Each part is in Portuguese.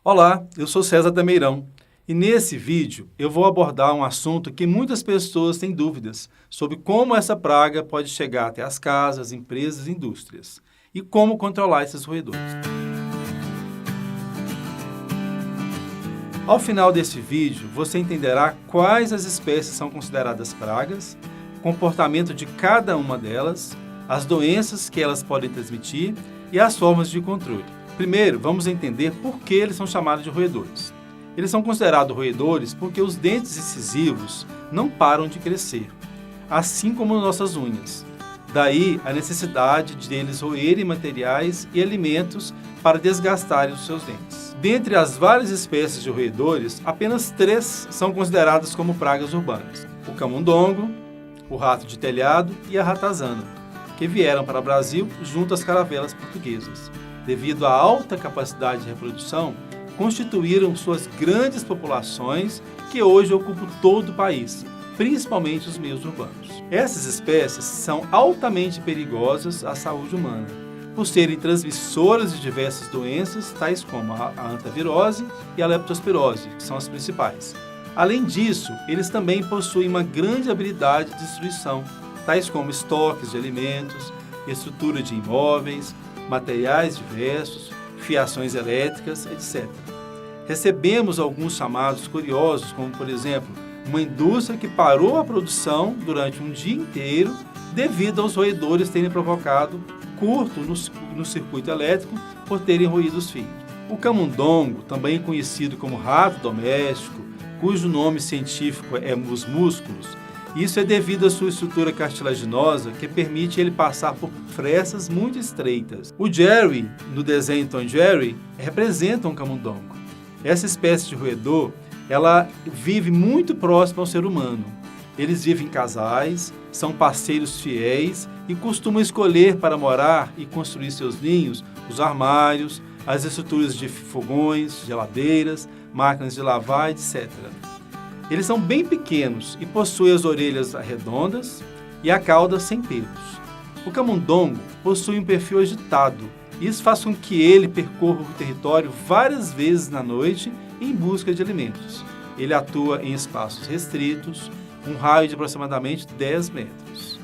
Olá, eu sou César Tameirão e nesse vídeo eu vou abordar um assunto que muitas pessoas têm dúvidas sobre como essa praga pode chegar até as casas, empresas e indústrias e como controlar esses roedores. Ao final desse vídeo, você entenderá quais as espécies são consideradas pragas, o comportamento de cada uma delas, as doenças que elas podem transmitir e as formas de controle. Primeiro, vamos entender por que eles são chamados de roedores. Eles são considerados roedores porque os dentes incisivos não param de crescer, assim como nossas unhas. Daí a necessidade de eles roerem materiais e alimentos para desgastarem os seus dentes. Dentre as várias espécies de roedores, apenas 3 são consideradas como pragas urbanas: o camundongo, o rato de telhado e a ratazana, que vieram para o Brasil junto às caravelas portuguesas. Devido à alta capacidade de reprodução, constituíram suas grandes populações que hoje ocupam todo o país, principalmente os meios urbanos. Essas espécies são altamente perigosas à saúde humana, por serem transmissoras de diversas doenças, tais como a hantavirose e a leptospirose, que são as principais. Além disso, eles também possuem uma grande habilidade de destruição, tais como estoques de alimentos, estrutura de imóveis, materiais diversos, fiações elétricas, etc. Recebemos alguns chamados curiosos, como por exemplo, uma indústria que parou a produção durante um dia inteiro devido aos roedores terem provocado curto no circuito elétrico por terem roído os fios. O camundongo, também conhecido como rato doméstico, cujo nome científico é os músculos, isso é devido à sua estrutura cartilaginosa que permite ele passar por frestas muito estreitas. O Jerry, no desenho Tom e Jerry, representa um camundongo. Essa espécie de roedor, ela vive muito próximo ao ser humano. Eles vivem em casais, são parceiros fiéis e costumam escolher para morar e construir seus ninhos os armários, as estruturas de fogões, geladeiras, máquinas de lavar, etc. Eles são bem pequenos e possuem as orelhas redondas e a cauda sem pelos. O camundongo possui um perfil agitado. Isso faz com que ele percorra o território várias vezes na noite em busca de alimentos. Ele atua em espaços restritos, um raio de aproximadamente 10 metros.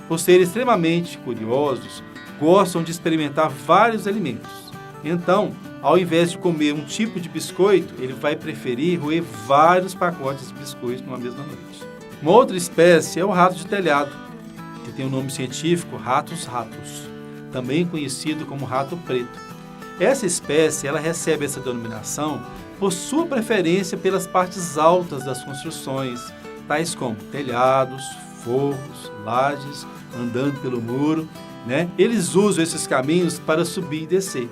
Por serem extremamente curiosos, gostam de experimentar vários alimentos. Então, ao invés de comer um tipo de biscoito, ele vai preferir roer vários pacotes de biscoitos numa mesma noite. Uma outra espécie é o rato de telhado, que tem o nome científico Ratus ratus, também conhecido como rato preto. Essa espécie ela recebe essa denominação por sua preferência pelas partes altas das construções, tais como telhados, forros, lajes, andando pelo muro, Eles usam esses caminhos para subir e descer.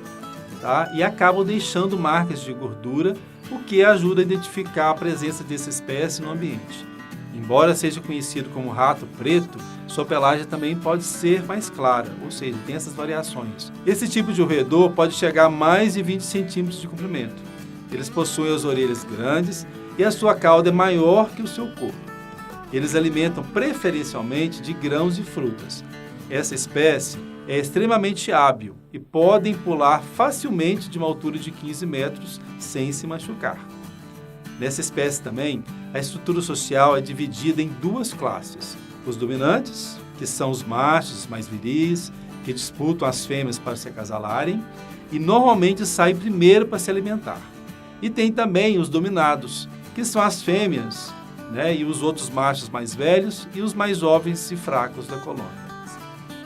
E acabam deixando marcas de gordura, o que ajuda a identificar a presença dessa espécie no ambiente. Embora seja conhecido como rato preto, sua pelagem também pode ser mais clara, ou seja, tem essas variações. Esse tipo de roedor pode chegar a mais de 20 centímetros de comprimento. Eles possuem as orelhas grandes e a sua cauda é maior que o seu corpo. Eles alimentam preferencialmente de grãos e frutas. Essa espécie é extremamente hábil e podem pular facilmente de uma altura de 15 metros sem se machucar. Nessa espécie também, a estrutura social é dividida em 2 classes. Os dominantes, que são os machos mais viris, que disputam as fêmeas para se acasalarem e normalmente saem primeiro para se alimentar. E tem também os dominados, que são as fêmeas, e os outros machos mais velhos e os mais jovens e fracos da colônia.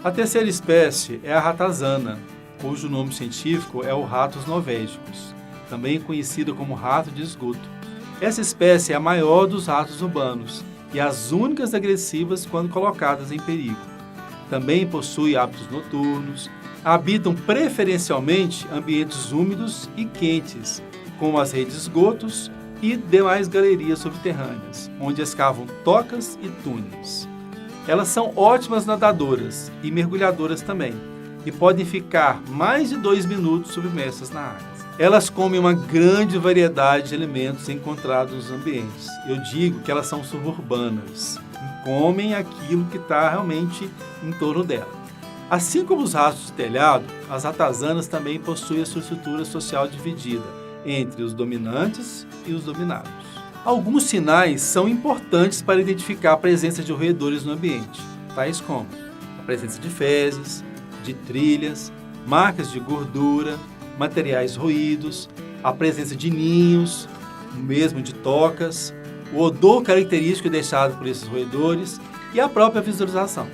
A terceira espécie é a ratazana, cujo nome científico é o Ratus novégicos, também conhecido como rato de esgoto. Essa espécie é a maior dos ratos urbanos e as únicas agressivas quando colocadas em perigo. Também possui hábitos noturnos, habitam preferencialmente ambientes úmidos e quentes, como as redes de esgotos e demais galerias subterrâneas, onde escavam tocas e túneis. Elas são ótimas nadadoras e mergulhadoras também, e podem ficar mais de 2 minutos submersas na água. Elas comem uma grande variedade de alimentos encontrados nos ambientes. Eu digo que elas são suburbanas, e comem aquilo que está realmente em torno dela. Assim como os ratos de telhado, as ratazanas também possuem a sua estrutura social dividida entre os dominantes e os dominados. Alguns sinais são importantes para identificar a presença de roedores no ambiente, tais como a presença de fezes, de trilhas, marcas de gordura, materiais roídos, a presença de ninhos, mesmo de tocas, o odor característico deixado por esses roedores e a própria visualização.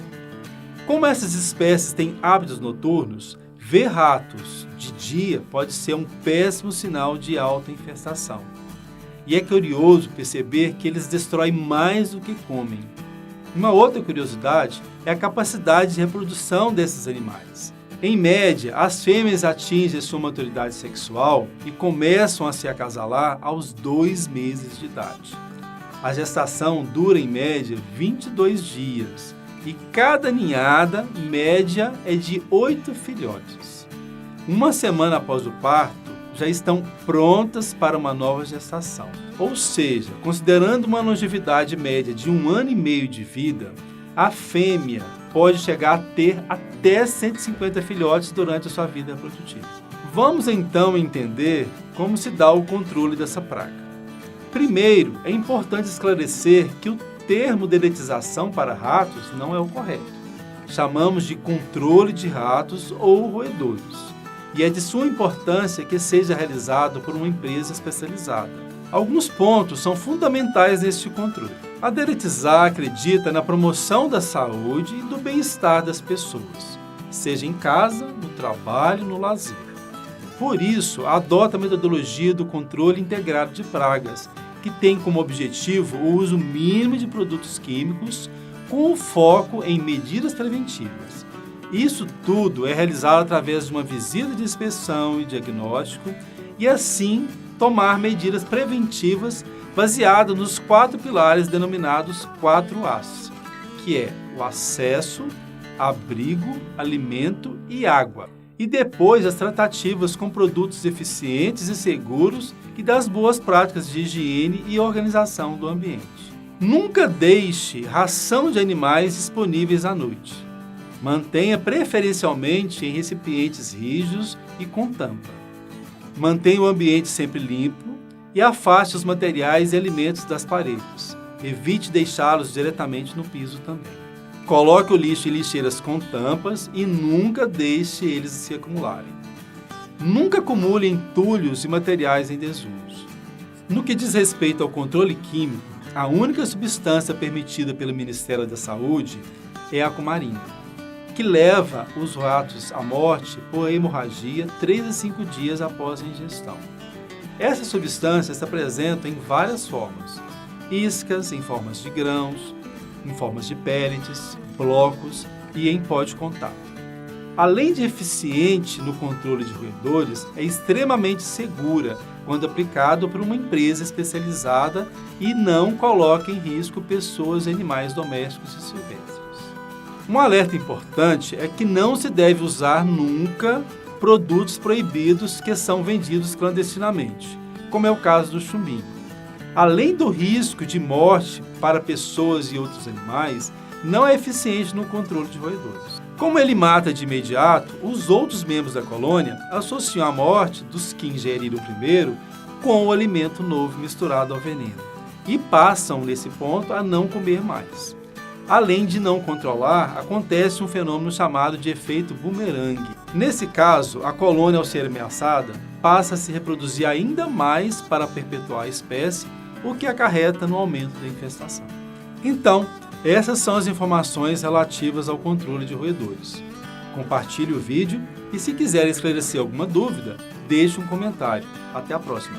Como essas espécies têm hábitos noturnos, ver ratos de dia pode ser um péssimo sinal de alta infestação. E é curioso perceber que eles destroem mais do que comem. Uma outra curiosidade é a capacidade de reprodução desses animais. Em média, as fêmeas atingem sua maturidade sexual e começam a se acasalar aos 2 meses de idade. A gestação dura em média 22 dias e cada ninhada média é de 8 filhotes. Uma semana após o parto, já estão prontas para uma nova gestação. Ou seja, considerando uma longevidade média de 1 ano e meio de vida, a fêmea pode chegar a ter até 150 filhotes durante a sua vida reprodutiva. Vamos então entender como se dá o controle dessa praga. Primeiro, é importante esclarecer que o termo dedetização para ratos não é o correto. Chamamos de controle de ratos ou roedores. E é de suma importância que seja realizado por uma empresa especializada. Alguns pontos são fundamentais neste controle. A Dedetizar acredita na promoção da saúde e do bem-estar das pessoas, seja em casa, no trabalho, no lazer. Por isso, adota a metodologia do controle integrado de pragas, que tem como objetivo o uso mínimo de produtos químicos com foco em medidas preventivas. Isso tudo é realizado através de uma visita de inspeção e diagnóstico e, assim, tomar medidas preventivas baseadas nos 4 pilares denominados 4As, que é o acesso, abrigo, alimento e água. E depois as tratativas com produtos eficientes e seguros e das boas práticas de higiene e organização do ambiente. Nunca deixe ração de animais disponíveis à noite. Mantenha preferencialmente em recipientes rígidos e com tampa. Mantenha o ambiente sempre limpo e afaste os materiais e alimentos das paredes. Evite deixá-los diretamente no piso também. Coloque o lixo em lixeiras com tampas e nunca deixe eles se acumularem. Nunca acumule entulhos e materiais em desuso. No que diz respeito ao controle químico, a única substância permitida pelo Ministério da Saúde é a cumarina, que leva os ratos à morte por hemorragia 3 a 5 dias após a ingestão. Essa substância se apresenta em várias formas: iscas em formas de grãos, em formas de pellets, blocos e em pó de contato. Além de eficiente no controle de roedores, é extremamente segura quando aplicado por uma empresa especializada e não coloca em risco pessoas e animais domésticos e silvestres. Um alerta importante é que não se deve usar nunca produtos proibidos que são vendidos clandestinamente, como é o caso do chumbinho. Além do risco de morte para pessoas e outros animais, não é eficiente no controle de roedores. Como ele mata de imediato, os outros membros da colônia associam a morte dos que ingeriram primeiro com o alimento novo misturado ao veneno e passam, nesse ponto, a não comer mais. Além de não controlar, acontece um fenômeno chamado de efeito bumerangue. Nesse caso, a colônia, ao ser ameaçada, passa a se reproduzir ainda mais para perpetuar a espécie, o que acarreta no aumento da infestação. Então, essas são as informações relativas ao controle de roedores. Compartilhe o vídeo e, se quiser esclarecer alguma dúvida, deixe um comentário. Até a próxima!